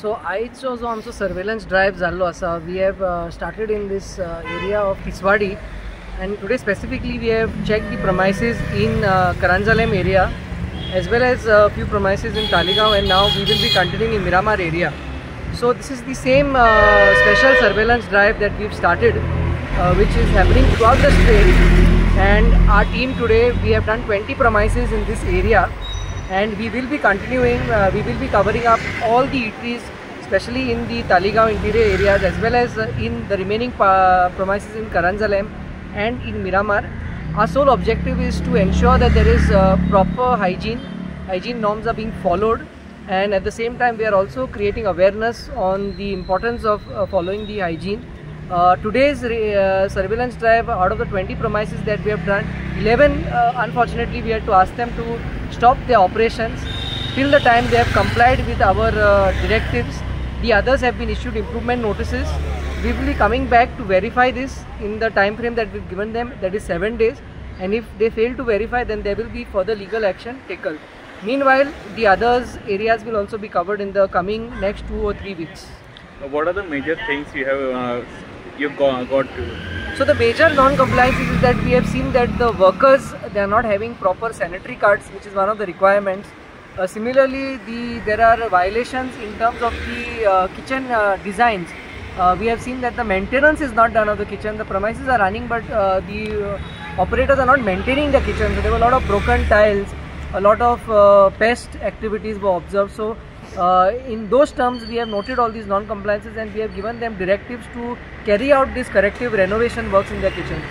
So आयचो जो आमचो सर्वेलन्स ड्राइव जाल्लो आसा, we have started in this area of Tiswadi, and today specifically we have checked the premises in Karanjalem area as well as a few premises in Talegaon, and now we will be continuing in Miramar area. So this is the same special surveillance drive that we've started, which is happening throughout the state, and our team today, we have done 20 premises in this area, and we will be continuing, we will be covering up all the eateries, especially in the Talegaon interior areas as well as in the remaining premises in Karanjalem and in Miramar. Our sole objective is to ensure that there is proper hygiene norms are being followed, and at the same time we are also creating awareness on the importance of following the hygiene. Today's surveillance drive, out of the 20 premises that we have done, 11 unfortunately we had to ask them to stop their operations till the time they have complied with our directives. The others have been issued improvement notices. We will be coming back to verify this in the time frame that we've given them, that is 7 days, and if they fail to verify, then there will be further legal action taken. Meanwhile, the others areas will also be covered in the coming next 2 or 3 weeks. What are the major things you have you've got to? So the major non-compliances is that we have seen that the workers, they are not having proper sanitary cards, which is one of the requirements. Similarly, there are violations in terms of the kitchen designs. We have seen that the maintenance is not done of the kitchen. The premises are running, but the operators are not maintaining the kitchen. So there were a lot of broken tiles, a lot of pest activities were observed. So in those terms, we have noted all these non-compliances, and we have given them directives to carry out these corrective renovation works in their kitchens.